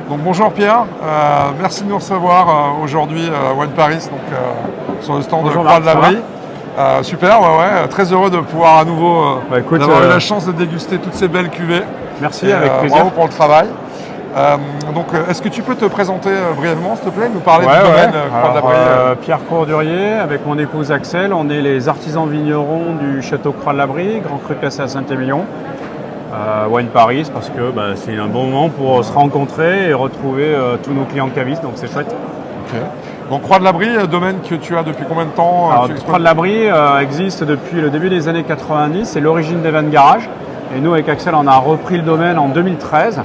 Donc bonjour Pierre, merci de nous recevoir aujourd'hui à Wine Paris, sur le stand de Croix de l'Abri. Super, très heureux de pouvoir à nouveau avoir eu la chance de déguster toutes ces belles cuvées. Merci, avec plaisir. Bravo pour le travail. Est-ce que tu peux te présenter brièvement, s'il te plaît, nous parler du domaine Croix de l'Abri Pierre Courdurier, avec mon épouse Axel, on est les artisans vignerons du château Croix de l'Abri, Grand Cru classé à Saint-Émilion. Wine Paris, parce que c'est un bon moment pour se rencontrer et retrouver tous nos clients cavistes, donc c'est chouette. Okay. Donc Croix de l'Abri, domaine que tu as depuis combien de temps? Alors, Croix de l'Abri existe depuis le début des années 90, c'est l'origine des vins de garage. Et nous, avec Axel, on a repris le domaine en 2013. Ouais.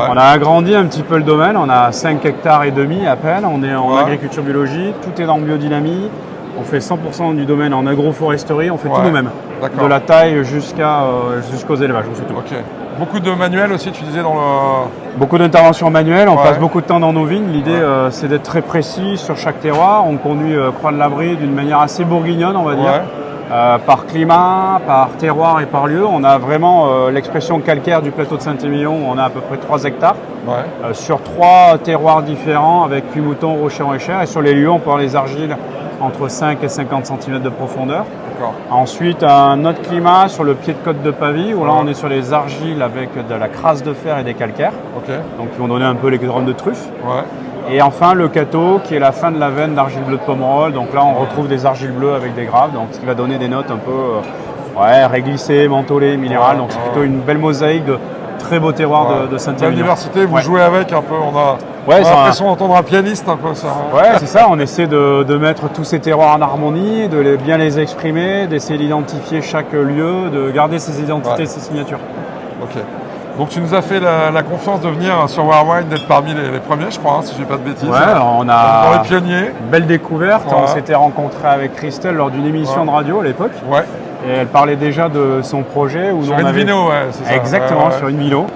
On a agrandi un petit peu le domaine, on a 5 hectares et demi à peine, on est en agriculture biologique, tout est dans biodynamie. On fait 100% du domaine en agroforesterie, on fait tout nous-mêmes. De la taille jusqu'aux élevages, on fait tout. Okay. Beaucoup de manuels aussi, tu disais dans le... Beaucoup d'interventions manuelles, on passe beaucoup de temps dans nos vignes. L'idée, c'est d'être très précis sur chaque terroir. On conduit Croix de l'Abri d'une manière assez bourguignonne, on va dire. Par climat, par terroir et par lieu. On a vraiment l'expression calcaire du plateau de Saint-Émilion, où on a à peu près 3 hectares. Sur 3 terroirs différents avec Puy-Mouton, Rocher-en-Échelle. Et sur les lieux, on peut avoir les argiles entre 5 et 50 cm de profondeur. Ensuite, un autre climat sur le pied de côte de Pavie, où là on est sur les argiles avec de la crasse de fer et des calcaires, donc qui vont donner un peu les arômes de truffe. Et enfin le Cateau, qui est la fin de la veine d'argile bleue de Pomerol, donc là on retrouve des argiles bleues avec des graves, donc ce qui va donner des notes un peu réglissées, mentholées, minérales, donc c'est plutôt une belle mosaïque de très beau terroir de Saint-Émilion. L'université, vous jouez avec un peu, on a l'impression d'entendre un pianiste un peu ça. C'est ça, on essaie de mettre tous ces terroirs en harmonie, de bien les exprimer, d'essayer d'identifier chaque lieu, de garder ses identités, ses signatures. Ok. Donc tu nous as fait la confiance de venir sur Warwine, d'être parmi les premiers, je crois, si je ne dis pas de bêtises. On a dans les pionniers. Une belle découverte, on s'était rencontrés avec Christelle lors d'une émission de radio à l'époque. Et elle parlait déjà de son projet. Où sur une vino, c'est ça. Exactement, sur une vino.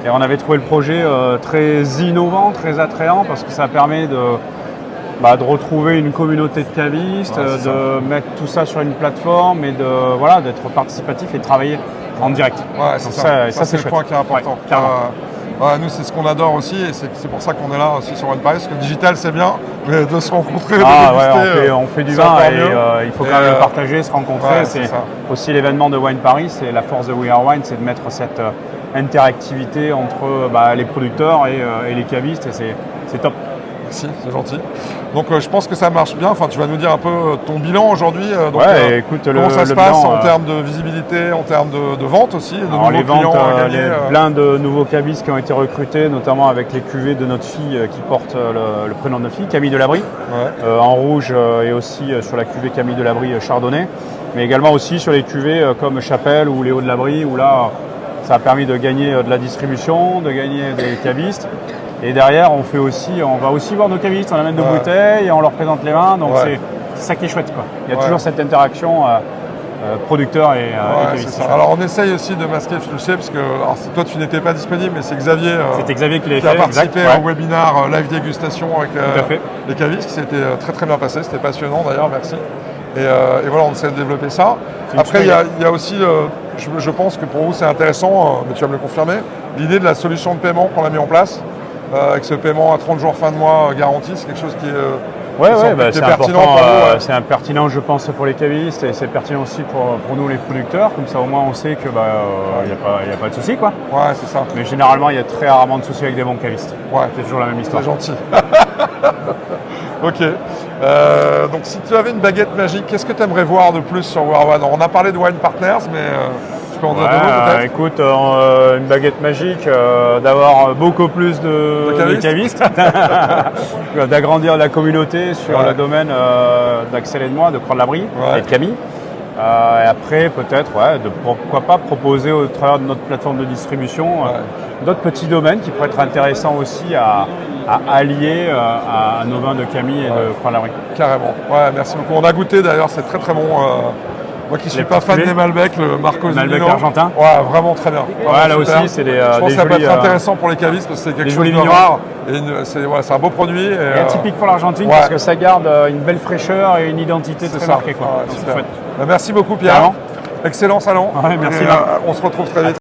Et on avait trouvé le projet très innovant, très attrayant, parce que ça permet de retrouver une communauté de cavistes, de mettre tout ça sur une plateforme et d'être participatif et de travailler en direct. C'est ça c'est le point qui est important. Nous, c'est ce qu'on adore aussi, et c'est pour ça qu'on est là aussi sur Wine Paris, parce que le digital c'est bien, mais de se rencontrer, de déguster, on fait du vin et il faut quand même le partager, se rencontrer. C'est aussi l'événement de Wine Paris, c'est la force de We Are Wine, c'est de mettre cette interactivité entre les producteurs et les cavistes, et c'est top. Merci, c'est gentil. Donc je pense que ça marche bien. Enfin, tu vas nous dire un peu ton bilan aujourd'hui. Écoute, comment ça se passe en termes de visibilité, en termes de vente aussi, de nouveaux clients à gagner, plein de nouveaux cavistes qui ont été recrutés, notamment avec les cuvées de notre fille qui porte le prénom de notre fille, Camille Delabry, en rouge, et aussi sur la cuvée Camille Delabry Chardonnay, mais également aussi sur les cuvées comme Chapelle ou Léo Delabry, où là, ça a permis de gagner de la distribution, de gagner des cavistes. Et derrière, on va aussi voir nos cavistes, on amène nos bouteilles et on leur présente les vins, donc c'est ça qui est chouette, quoi. Il y a toujours cette interaction producteur et caviste. Alors on essaye aussi de masquer le succès, parce que toi tu n'étais pas disponible, mais c'est Xavier, qui a participé au webinaire live dégustation avec les cavistes, qui s'était très très bien passé, c'était passionnant d'ailleurs, merci. Et voilà, on essaie de développer ça. Après, il y a aussi, je pense que pour vous c'est intéressant, mais tu vas me le confirmer, l'idée de la solution de paiement qu'on a mis en place. Avec ce paiement à 30 jours fin de mois garanti, c'est quelque chose qui est pertinent pour vous. C'est pertinent, je pense, pour les cavistes, et c'est pertinent aussi pour nous les producteurs. Comme ça, au moins, on sait que y a pas de souci, quoi. C'est ça. Mais généralement, il y a très rarement de soucis avec des bons cavistes. C'est toujours la même histoire. C'est gentil. Ok. Donc, si tu avais une baguette magique, qu'est-ce que tu aimerais voir de plus sur Warwine? On a parlé de Wine Partners, mais tu peux en dire de l'autre, peut-être? Écoute, une baguette magique, d'avoir beaucoup plus de cavistes, d'agrandir la communauté sur le domaine d'Axel et de moi, de Croix de l'Abri et de Camille. Et après, peut-être, pourquoi pas proposer au travers de notre plateforme de distribution d'autres petits domaines qui pourraient être intéressants aussi à allier à nos vins de Camille et de Croix de l'Abri. Carrément. Merci beaucoup. On a goûté d'ailleurs, c'est très très bon. Moi qui ne suis pas fan des Malbec, le Marcos Malbec argentin. Vraiment très bien. Là aussi, c'est des je pense que ça peut être intéressant pour les cavistes, parce que c'est quelque chose de rare. C'est un beau produit. Et atypique pour l'Argentine, parce que ça garde une belle fraîcheur et une identité très marquée. Merci beaucoup Pierre. Excellent salon. Merci. On se retrouve très vite.